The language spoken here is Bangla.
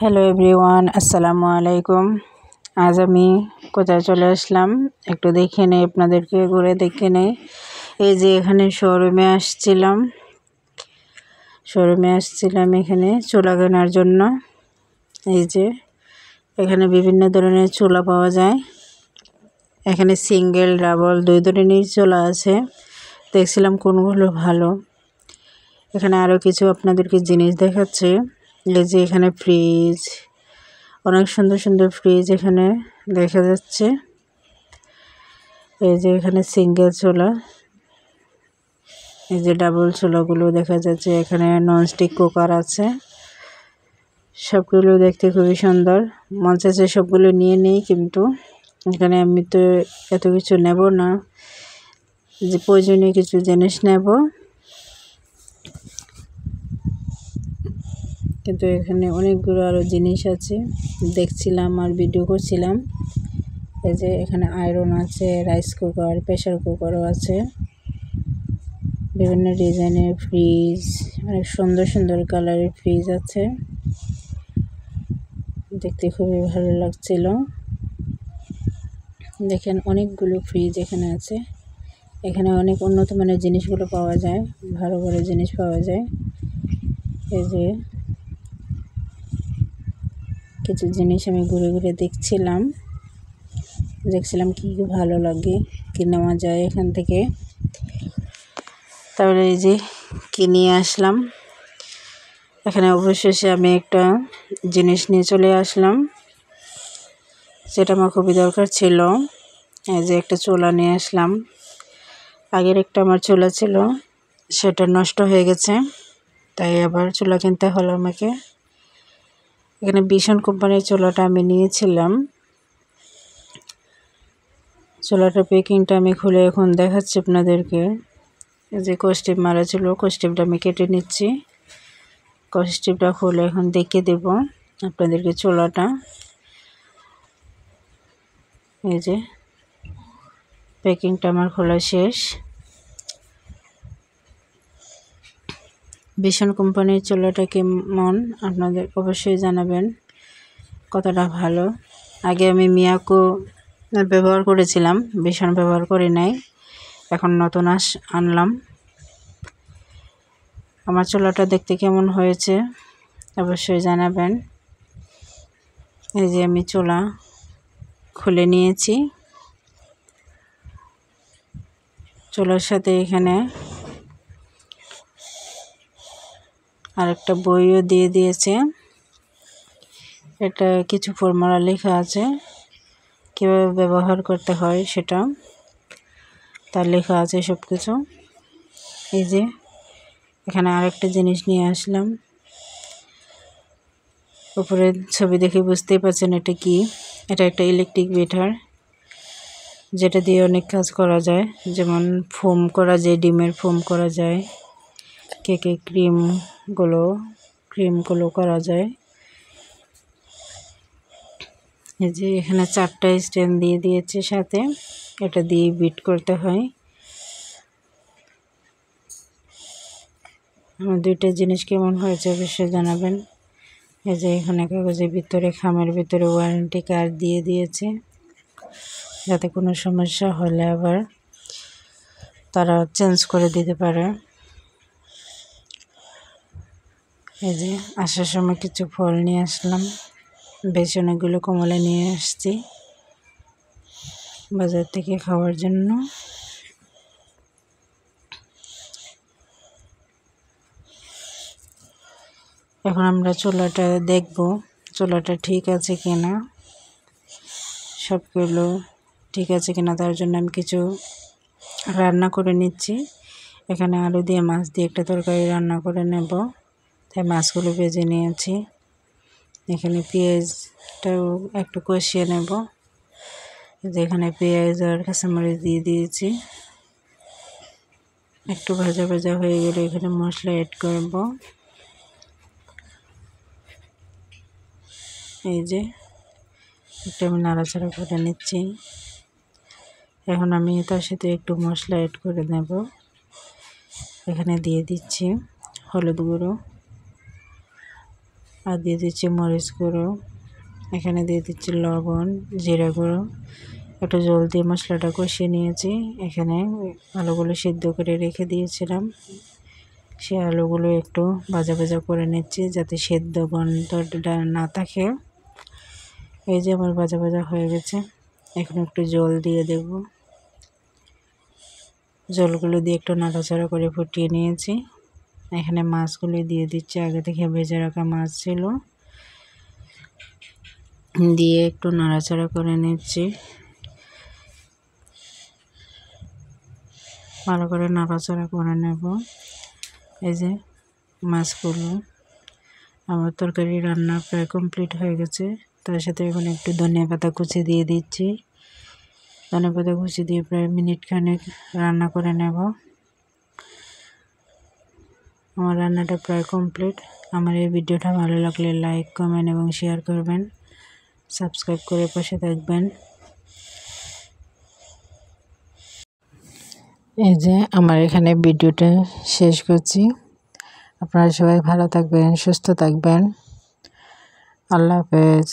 হ্যালো এভরিওয়ান, আসসালামু আলাইকুম। আজ আমি কোথায় চলে আসলাম একটু দেখে নেই, আপনাদেরকে ঘুরে দেখে নেই। এই যে এখানে শোরুমে আসছিলাম এখানে চুলা কেনার জন্য। এই যে এখানে বিভিন্ন ধরনের চুলা পাওয়া যায়। এখানে সিঙ্গেল, ডাবল দুই ধরনের চুলা আছে। দেখছিলাম কোনগুলো ভালো। এখানে আরও কিছু আপনাদেরকে জিনিস দেখাচ্ছে। এই যে এখানে ফ্রিজ, অনেক সুন্দর সুন্দর ফ্রিজ এখানে দেখা যাচ্ছে। এই যে এখানে সিঙ্গেল চুলা, এই যে ডাবল চুলাগুলো দেখা যাচ্ছে। এখানে ননস্টিক কুকার আছে। সবগুলো দেখতে খুবই সুন্দর, মন চাইছে সবগুলো নিয়ে নেই, কিন্তু এখানে আমি তো এত কিছু নেব না, যে প্রয়োজনীয় কিছু জিনিস নেব। কিন্তু এখানে অনেকগুলো আরও জিনিস আছে, দেখছিলাম আর ভিডিও করছিলাম। এই যে এখানে আয়রন আছে, রাইস কুকার, প্রেসার কুকারও আছে, বিভিন্ন ডিজাইনের ফ্রিজ, অনেক সুন্দর সুন্দর কালারের ফ্রিজ আছে। দেখতে খুবই ভালো লাগছিল। দেখেন অনেকগুলো ফ্রিজ এখানে আছে। এখানে অনেক উন্নত মানের জিনিসগুলো পাওয়া যায়, ভালো ভালো জিনিস পাওয়া যায়। এই যে কিছু জিনিস আমি ঘুরে ঘুরে দেখছিলাম কি ভালো লাগে, কি নেওয়া যায় এখান থেকে। তাহলে এই যে কিনে আসলাম। এখানে অবশেষে আমি একটা জিনিস নিয়ে চলে আসলাম, যেটা আমার খুবই দরকার ছিল। এই যে একটা চুলা নিয়ে আসলাম। আগের একটা আমার চুলা ছিল, সেটা নষ্ট হয়ে গেছে, তাই আবার চুলা কিনতে হলো আমাকে। এখানে ভিশন কোম্পানির চুলাটা আমি নিয়েছিলাম। চুলাটার প্যাকিংটা আমি খুলে এখন দেখাচ্ছি আপনাদেরকে। এই যে কস্টিপ মারা ছিল, কস্টিপটা আমি কেটে নিচ্ছি। কস্টিপটা খুলে এখন দেখিয়ে দেব আপনাদেরকে চুলাটা। এই যে প্যাকিংটা আমার খোলা শেষ। ভিশন কোম্পানির চুলাটা কেমন আপনাদের অবশ্যই জানাবেন, কতটা ভালো। আগে আমি মিয়াকো ব্যবহার করেছিলাম, ভিশন ব্যবহার করি নাই, এখন নতুন আনলাম। আমার চুলাটা দেখতে কেমন হয়েছে অবশ্যই জানাবেন। এই যে আমি চুলা খুলে নিয়েছি। চুলার সাথে এখানে আরেকটা বইও দিয়ে দিয়েছে। এটা কিছু ফর্মুলা লেখা আছে, কীভাবে ব্যবহার করতে হয় সেটা তার লেখা আছে সব কিছু। এই যে এখানে আরেকটা জিনিস নিয়ে আসলাম। উপরে ছবি দেখে বুঝতেই পারছেন এটা কি। এটা একটা ইলেকট্রিক বিটার, যেটা দিয়ে অনেক কাজ করা যায়, যেমন ফোম করা যায়, ডিমের ফোম করা যায়, কেকে ক্রিমগুলো করা যায়। এই যে এখানে 4টা স্ট্যান্ড দিয়ে দিয়েছে সাথে, এটা দিয়ে বিট করতে হয়। আমার 2টা জিনিস কেমন হয়েছে অবশ্যই জানাবেন। এই যে এখানে কাগজের ভিতরে, খামের ভিতরে ওয়ারেন্টি কার্ড দিয়ে দিয়েছে, যাতে কোনো সমস্যা হলে আবার তারা চেঞ্জ করে দিতে পারে। এই যে আসার সময় কিছু ফল নিয়ে আসলাম, বেশ অনেকগুলো কমলা নিয়ে আসছি বাজার থেকে খাওয়ার জন্য। এখন আমরা চুলাটা দেখব, চুলাটা ঠিক আছে কিনা, সবগুলো ঠিক আছে কিনা, তার জন্য আমি কিছু রান্না করে নিচ্ছি। এখানে আলু দিয়ে মাছ দিয়ে একটা তরকারি রান্না করে নেব, তাই মাছগুলো ভেজে নিয়েছি। এখানে পেঁয়াজটাও একটু কষিয়ে নেব। যেখানে পেঁয়াজ আর কাঁচামরিচ দিয়ে দিয়েছি, একটু ভাজা ভাজা হয়ে গেলে এখানে মশলা অ্যাড করব। এই যে একটু আমি নাড়াচাড়া করে নিচ্ছি। এখন আমি তার সাথে একটু মশলা অ্যাড করে নেব। এখানে দিয়ে দিচ্ছি হলুদ গুঁড়ো আর দিয়ে দিচ্ছি মরিচ গুঁড়ো, এখানে দিয়ে দিচ্ছি লবণ, জিরা গুঁড়ো। একটু জল দিয়ে মশলাটা কষিয়ে নিয়েছি। এখানে আলুগুলো সিদ্ধ করে রেখে দিয়েছিলাম, সেই আলুগুলো একটু ভাজা ভাজা করে নিচ্ছি যাতে সেদ্ধ গন্ধটা না থাকে। এই যে আমার ভাজা ভাজা হয়ে গেছে, এখন একটু জল দিয়ে দেব। জলগুলো দিয়ে একটু নাড়াচাড়া করে ফুটিয়ে নিয়েছি। এখানে মাছগুলো দিয়ে দিচ্ছি, আগে থেকে ভেজে রাখা মাছ ছিল, দিয়ে একটু নাড়াচাড়া করে নিচ্ছি। ভালো করে নাড়াচাড়া করে নেব। এই যে মাছগুলো, আমার তরকারি রান্না প্রায় কমপ্লিট হয়ে গেছে। তার সাথে এখন একটু ধনিয়া পাতা কুচি দিয়ে দিচ্ছি। ধনিয়া পাতা কুচি দিয়ে প্রায় মিনিট খানেক রান্না করে নেব। আমার রান্নাটা প্রায় কমপ্লিট। আমার এই ভিডিওটা ভালো লাগলে লাইক, কমেন্ট এবং শেয়ার করবেন। সাবস্ক্রাইব করে পাশে থাকবেন। এই যে আমার এখানে ভিডিওটা শেষ করছি। আপনারা সবাই ভালো থাকবেন, সুস্থ থাকবেন। আল্লাহ হাফেজ।